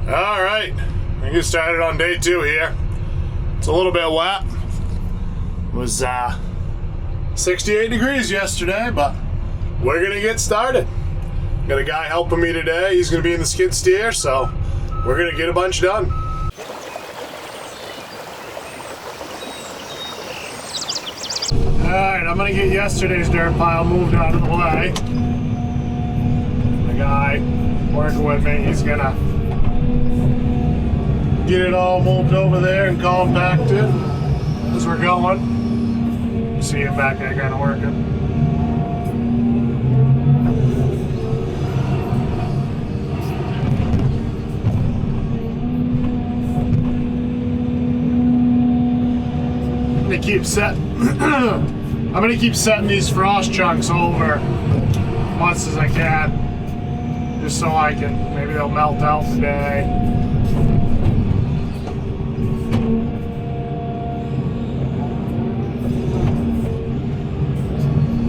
All right, we get started on day 2 here. It's a little bit wet. It was 68 degrees yesterday, but we're gonna get started. Got a guy helping me today. He's gonna be in the skid steer, so we're gonna get a bunch done. All right, I'm gonna get yesterday's dirt pile moved out of the way. The guy working with me, he's gonna get it all moved over there and compacted as we're going. You see it back there kind of working. I'm gonna keep setting these frost chunks over much as I can, just so I can, maybe they'll melt out today.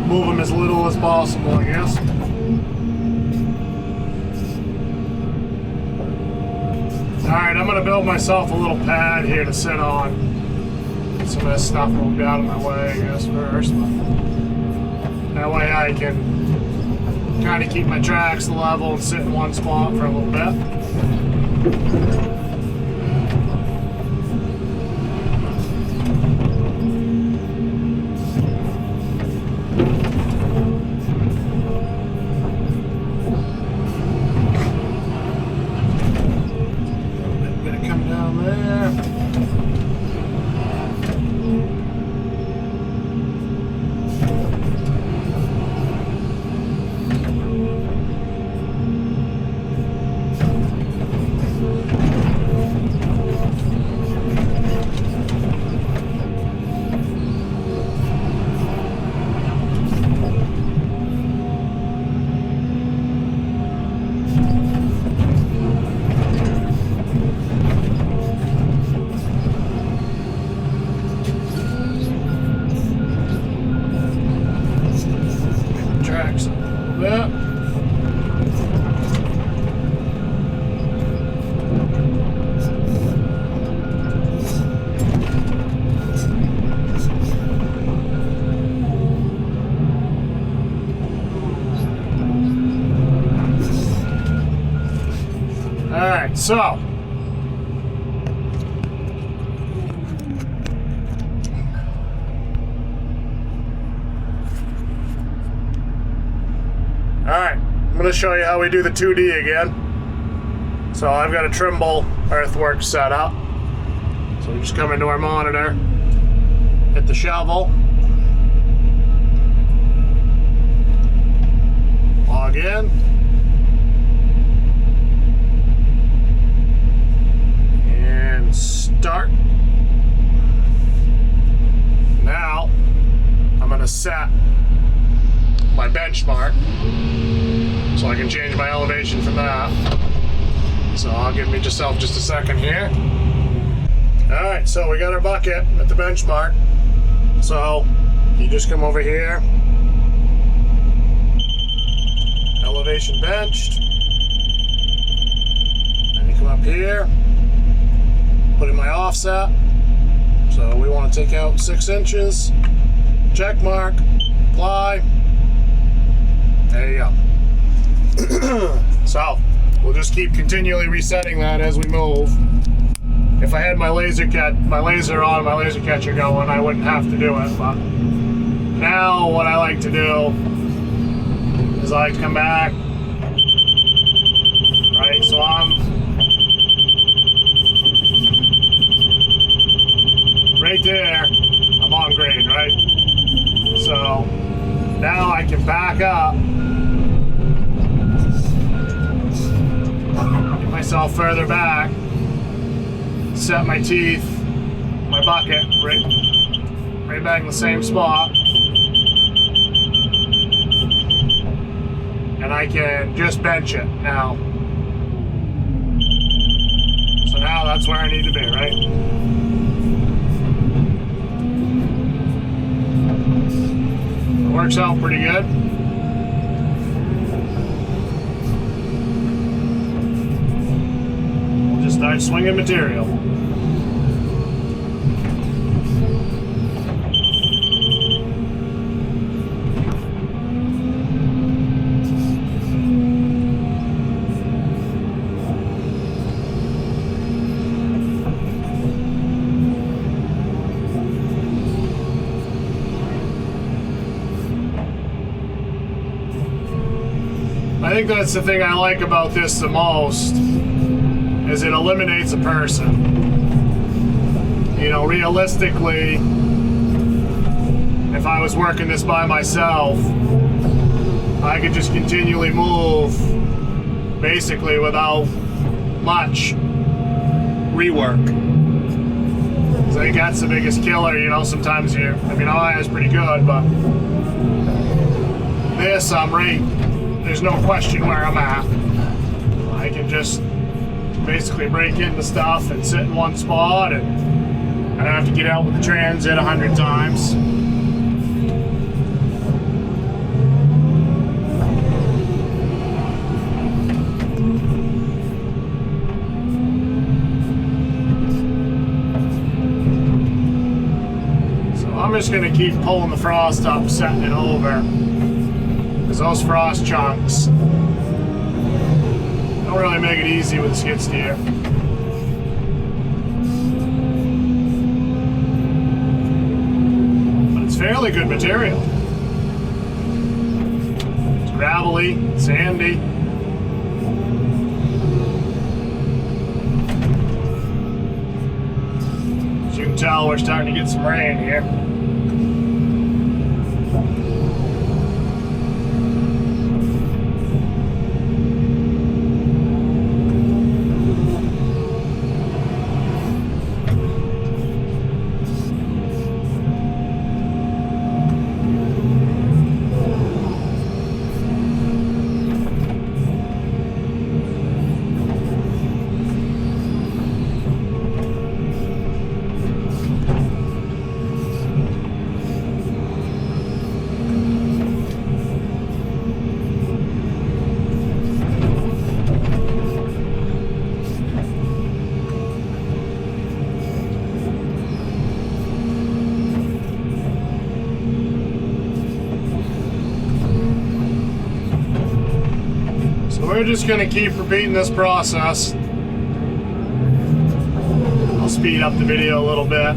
Move them as little as possible, I guess. Alright, I'm gonna build myself a little pad here to sit on. Some of this stuff moved out of my way, I guess, first. But that way I can kind of keep my tracks level and sit in one spot for a little bit. I'm gonna come down there. Alright, so I'm going to show you how we do the 2D again. So I've got a Trimble earthwork set up. So we just come into our monitor, hit the shovel, log in, and start. Now I'm going to set my benchmark so I can change my elevation from that. So I'll give myself just a second here. Alright, so we got our bucket at the benchmark. So you just come over here, elevation benched, and you come up here, put in my offset. So we want to take out 6 inches, check mark, apply. There you go. So we'll just keep continually resetting that as we move. If I had my laser catcher going, I wouldn't have to do it. But now what I like to do is I come back. Right, so I'm right there. I'm on grade, right? So now I can back up, get myself further back, set my teeth, my bucket right back in the same spot, and I can just bench it now. So now that's where I need to be, right? It works out pretty good. Start swinging material. I think that's the thing I like about this the most, is it eliminates a person. You know, realistically, if I was working this by myself, I could just continually move basically without much rework. So I think that's the biggest killer, you know. Sometimes all is pretty good, but this, I'm right. There's no question where I'm at. I can just basically break into stuff and sit in one spot, and I don't have to get out with the transit 100 times. So I'm just going to keep pulling the frost up, setting it over. Because those frost chunks don't really make it easy with a skid steer. But it's fairly good material. It's gravelly, sandy. As you can tell, we're starting to get some rain here. We're just going to keep repeating this process. I'll speed up the video a little bit.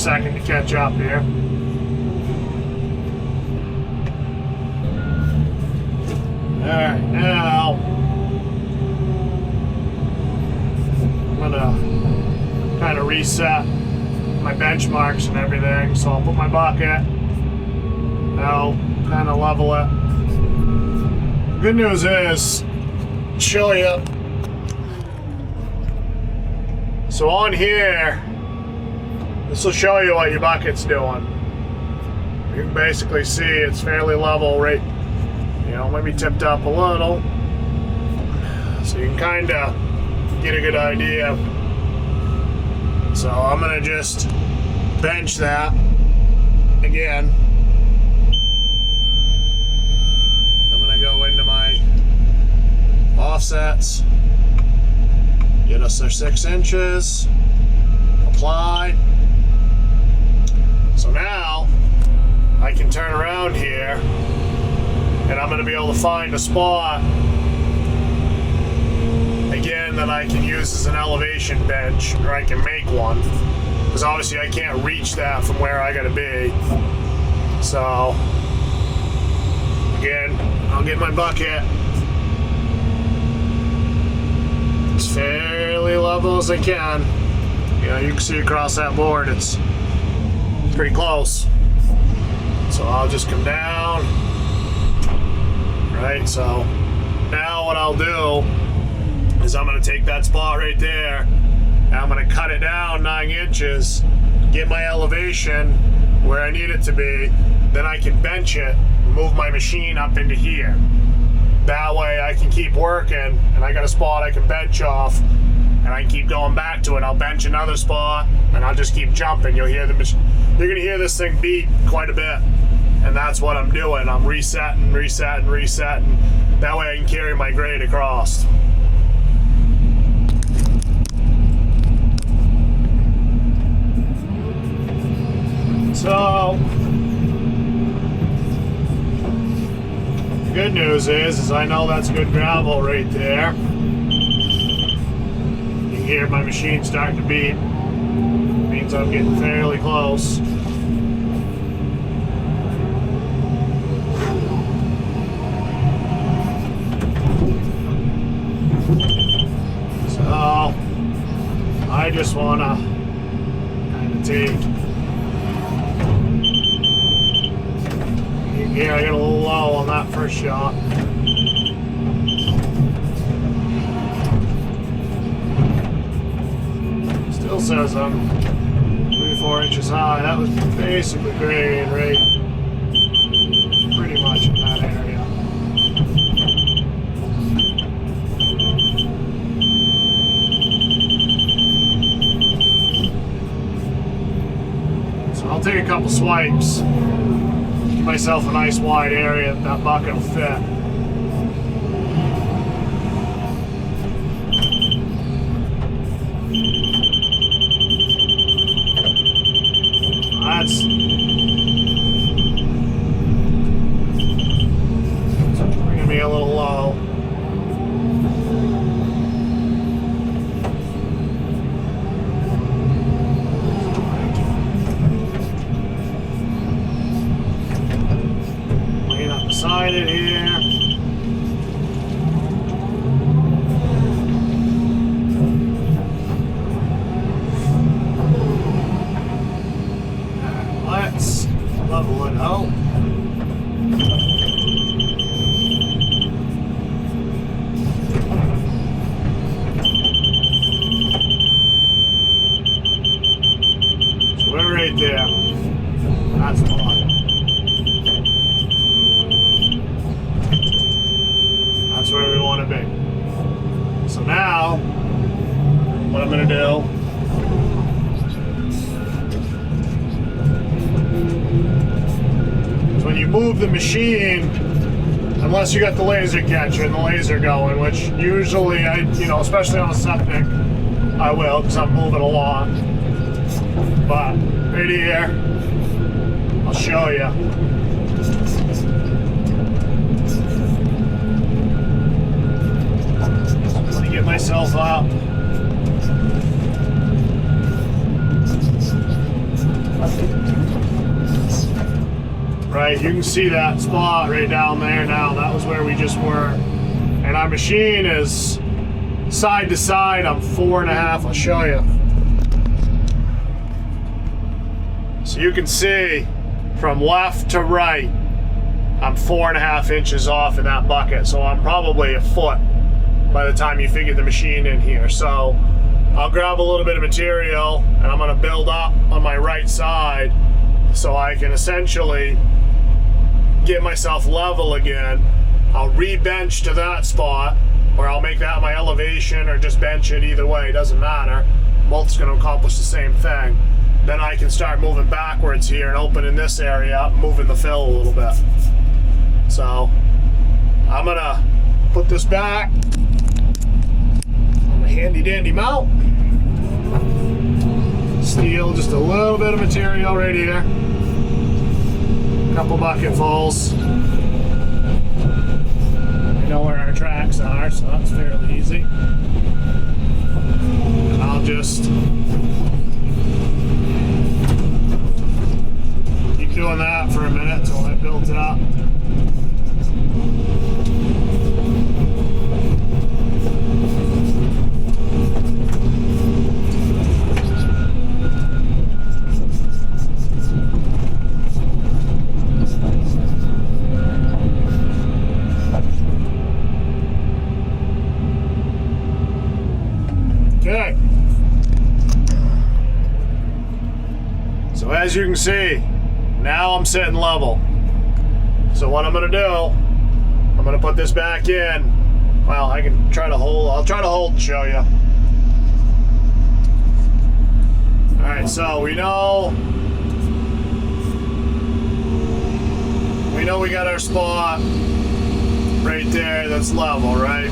second to catch up here. Alright, now I'm gonna kind of reset my benchmarks and everything. So I'll put my bucket, I'll kind of level it. Good news is, show you. So on here, this will show you what your bucket's doing. You can basically see it's fairly level, right? You know, maybe tipped up a little. So you can kind of get a good idea. So I'm gonna just bench that again. I'm gonna go into my offsets, get us our 6 inches, apply. So now I can turn around here and I'm gonna be able to find a spot again that I can use as an elevation bench, or I can make one, because obviously I can't reach that from where I gotta be. So again, I'll get my bucket as fairly level as I can. You know, you can see across that board, it's pretty close. So I'll just come down, right? So now what I'll do is I'm gonna take that spot right there and I'm gonna cut it down 9 inches, get my elevation where I need it to be, then I can bench it, move my machine up into here. That way I can keep working and I got a spot I can bench off and I can keep going back to it. I'll bench another spot and I'll just keep jumping. You'll hear you're gonna hear this thing beat quite a bit. And that's what I'm doing. I'm resetting. That way I can carry my grade across. So the good news is I know that's good gravel right there. You can hear my machine starting to beat. Means I'm getting fairly close. So I just want to kind of take. Yeah, I got a little low on that first shot. Still says I'm 3-4 inches high. That was basically grade, right? Pretty much in that area. So I'll take a couple swipes. Myself a nice wide area that bucket will fit. That's bringing me a little low. Beside it here. Let's level it out. So we're right there. That's fine. That's where we want to be. So now, what I'm going to do is when you move the machine, unless you got the laser catcher and the laser going, which usually especially on a septic, I will, because I'm moving a lot. But right here, I'll show you. Get myself up. Right, you can see that spot right down there now. That was where we just were. And our machine is side to side. I'm 4.5. I'll show you. So you can see from left to right, I'm 4.5 inches off in that bucket. So I'm probably a foot by the time you figure the machine in here. So I'll grab a little bit of material and I'm gonna build up on my right side so I can essentially get myself level again. I'll re-bench to that spot, or I'll make that my elevation or just bench it. Either way, it doesn't matter. Both's gonna accomplish the same thing. Then I can start moving backwards here and opening this area up, moving the fill a little bit. So I'm gonna put this back on the handy dandy mount. Steal just a little bit of material right here. Couple bucketfuls. I know where our tracks are, so that's fairly easy. And I'll just keep doing that for a minute until I build it up. Okay. So as you can see, now I'm sitting level. So what I'm gonna do, I'm gonna put this back in. Well, I can try to hold, I'll try to hold and show you. All right, so we know we got our spot right there that's level, right?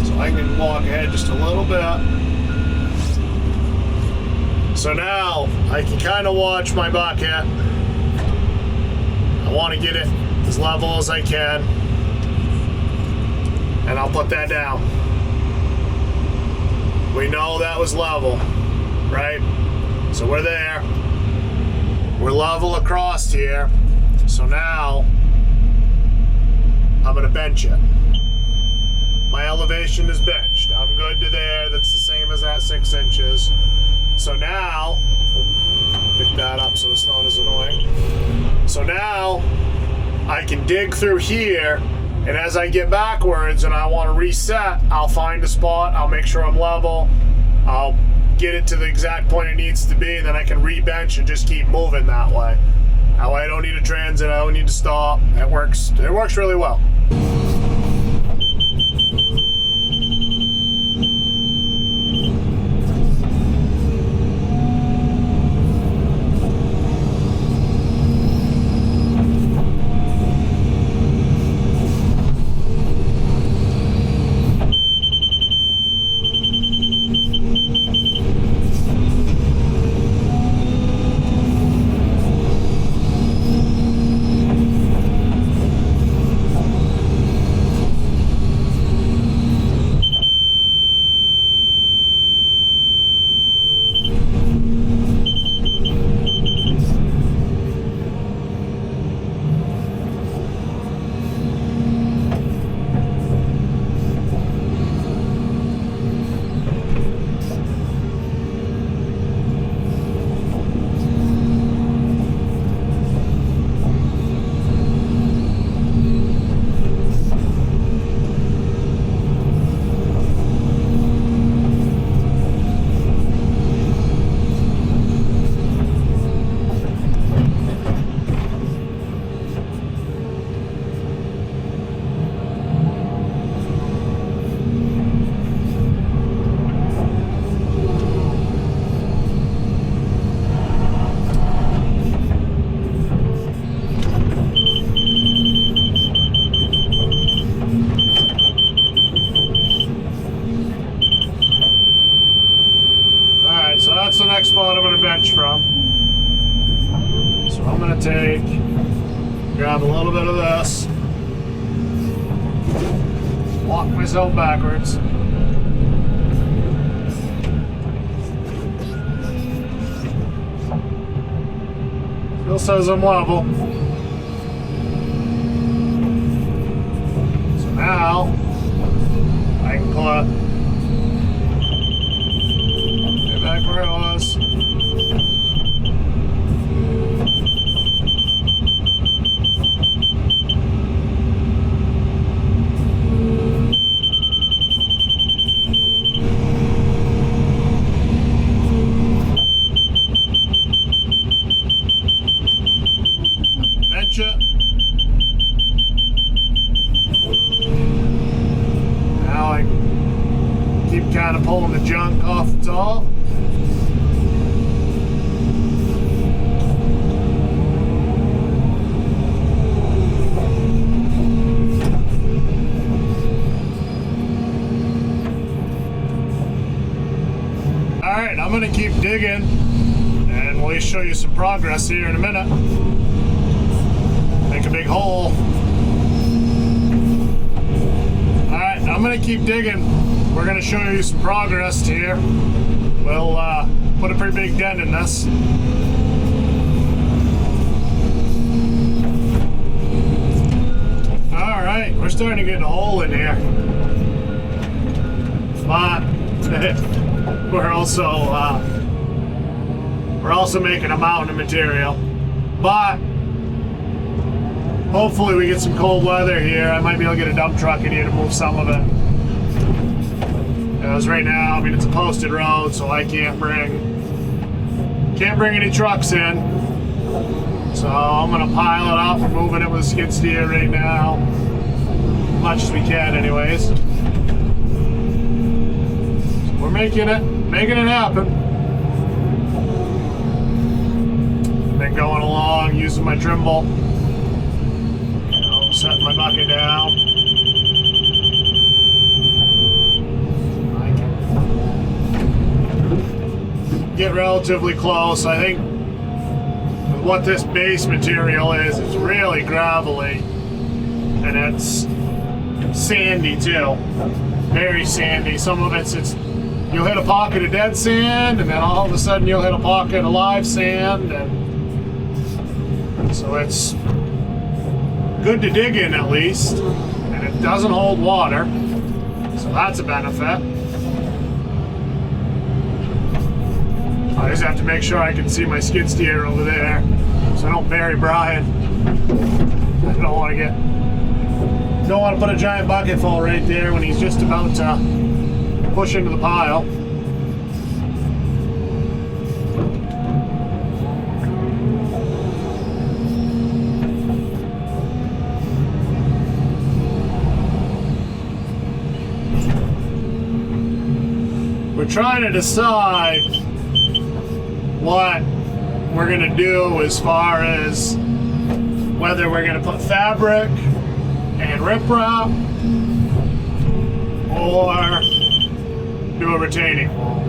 So I can walk ahead just a little bit. So now I can kind of watch my bucket. I want to get it as level as I can. And I'll put that down. We know that was level, right? So we're there. We're level across here. So now I'm gonna bench it. My elevation is benched. I'm good to there. That's the same as that 6 inches. So now, pick that up so it's not as annoying. So now I can dig through here, and as I get backwards and I want to reset, I'll find a spot, I'll make sure I'm level, I'll get it to the exact point it needs to be, and then I can re-bench and just keep moving that way. That way I don't need a transit, I don't need to stop. It works really well. So that's the next spot I'm going to bench from. So I'm going to grab a little bit of this, walk myself backwards. Still says I'm level. So now I can put it back where it was. Now I keep kind of pulling the junk off the top. Alright, I'm going to keep digging and we'll show you some progress here in a minute. Make a big hole. Alright, I'm going to keep digging. We're going to show you some progress here. We'll put a pretty big dent in this. Alright, we're starting to get a hole in here. But we're also making a mountain of material. But hopefully we get some cold weather here. I might be able to get a dump truck in here to move some of it. Because right now, I mean, it's a posted road, so I can't bring any trucks in. So I'm gonna pile it up. We're moving it with a skid steer right now, as much as we can, anyways. So we're making it happen. Been going along using my Trimble. Setting my bucket down. I can get relatively close. I think with what this base material is, it's really gravelly and it's sandy too. Very sandy. Some of it's you'll hit a pocket of dead sand and then all of a sudden you'll hit a pocket of live sand, and so it's good to dig in at least, and it doesn't hold water, so that's a benefit. I just have to make sure I can see my skid steer over there so I don't bury Brian. I don't want to put a giant bucket full right there when he's just about to push into the pile. We're trying to decide what we're going to do as far as whether we're going to put fabric and riprap or do a retaining wall.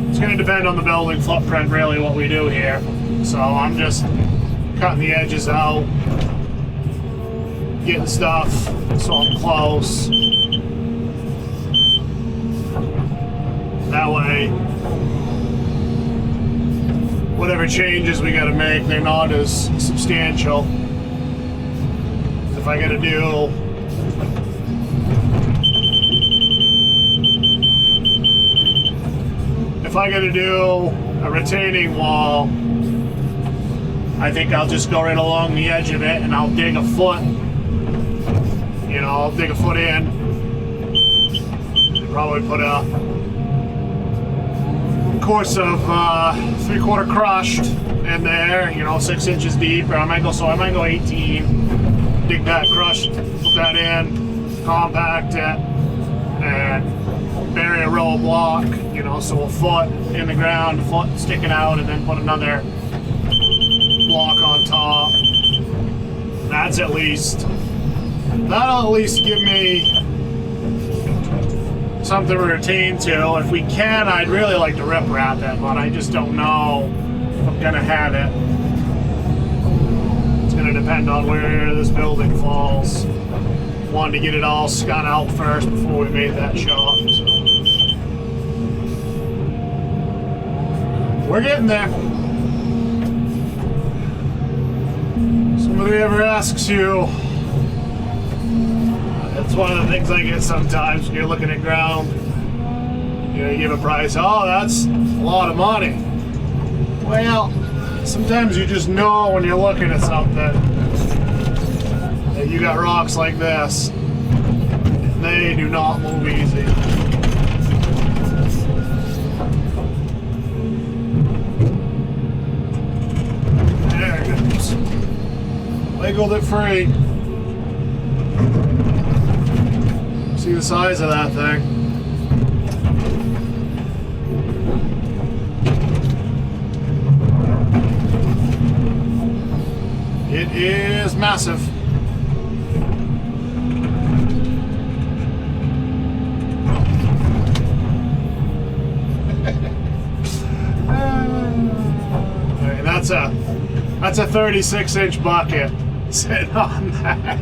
It's going to depend on the building footprint, really, what we do here. So I'm just cutting the edges out, getting stuff so I'm close. That way, whatever changes we got to make, they're not as substantial. If I got to do a retaining wall, I think I'll just go right along the edge of it and I'll dig a foot. You know, I'll dig a foot in and probably put a course of 3/4 crushed in there, you know, 6 inches deep, or I might go 18, dig that crushed, put that in, compact it, and bury a row of block, you know, so a foot in the ground, a foot sticking out, and then put another block on top. That'll at least give me something to retain to. If we can, I'd really like to riprap it, but I just don't know if I'm gonna have it. It's gonna depend on where this building falls. Wanted to get it all scun out first before we made that shot. So. We're getting there. Somebody ever asks you, that's one of the things I get sometimes when you're looking at ground. You know, you give a price, oh, that's a lot of money. Well, sometimes you just know when you're looking at something that you got rocks like this. They do not move easy. There it goes. Wiggled it free. See the size of that thing. It is massive. That's a 36-inch bucket sitting on that.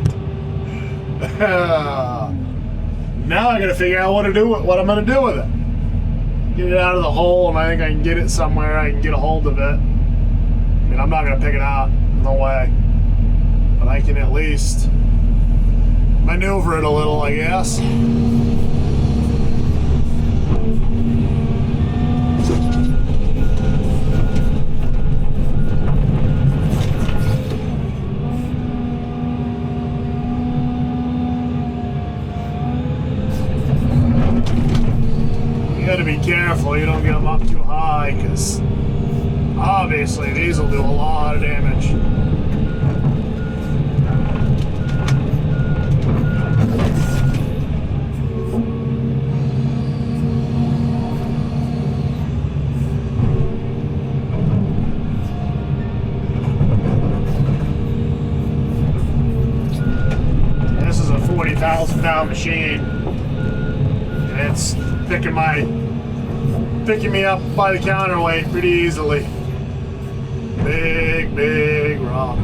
Now I gotta figure out what I'm gonna do with it. Get it out of the hole, and I think I can get it somewhere. I can get a hold of it. I mean, I'm not gonna pick it out, no way. But I can at least maneuver it a little, I guess. You gotta be careful you don't get them up too high, because obviously these will do a lot of damage. This is a 40,000-pound machine, and it's picking me up by the counterweight pretty easily. Big rock.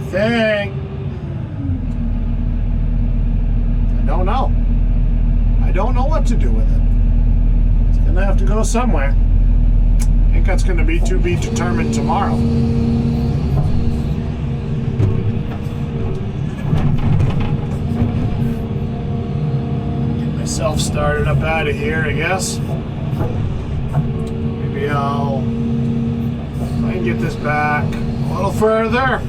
Thing. I don't know. I don't know what to do with it. It's gonna have to go somewhere. I think that's gonna be to be determined tomorrow. Self started up out of here, I guess. Maybe I'll try and get this back a little further.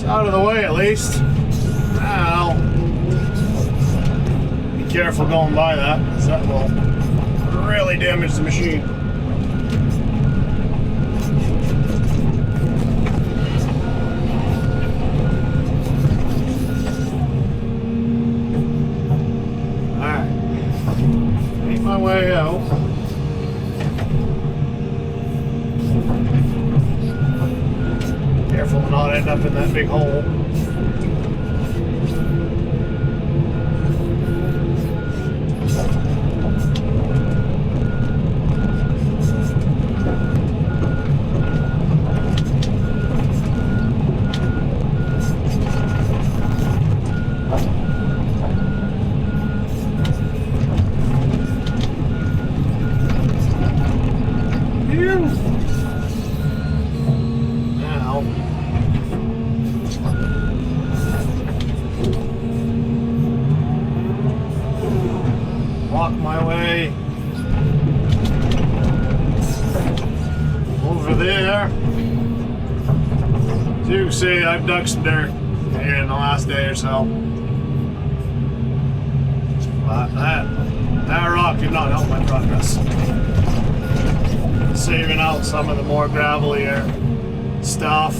Out of the way at least. Now, be careful going by that, because that will really damage the machine. Alright, make my way out. Careful to not end up in that big hole. Now, walk my way over there. As you can see, I've dug some dirt here in the last day or so. But that rock did not help my progress. Saving out some of the more gravelier stuff.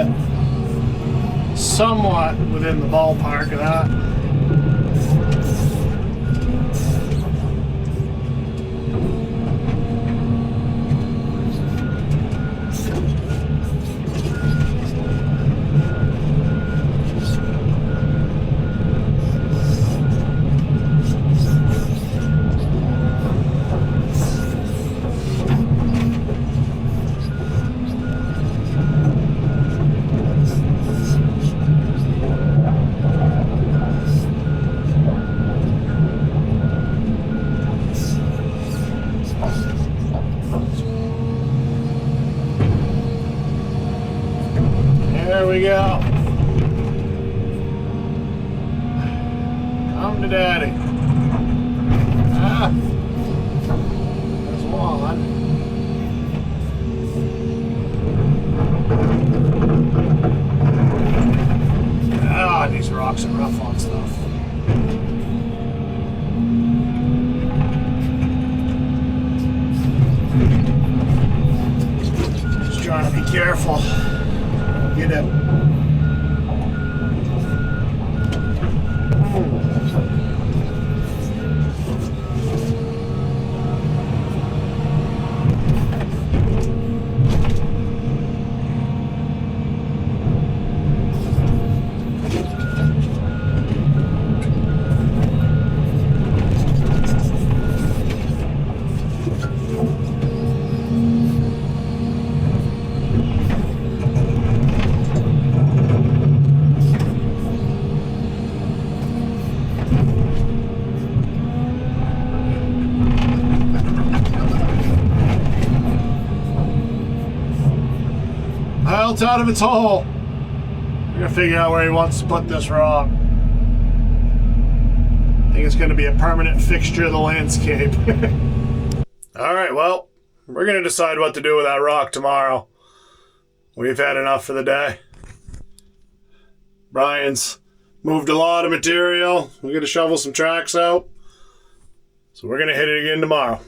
get somewhat within the ballpark of that. There we go. Come to daddy. Ah, there's one. Ah, these rocks are rough on stuff. Just trying to be careful. Get it. Well, it's out of its hole. We're gonna figure out where he wants to put this rock. I think it's gonna be a permanent fixture of the landscape. All right, well, we're gonna decide what to do with that rock tomorrow. We've had enough for the day. Brian's moved a lot of material. We're gonna shovel some tracks out. So we're gonna hit it again tomorrow.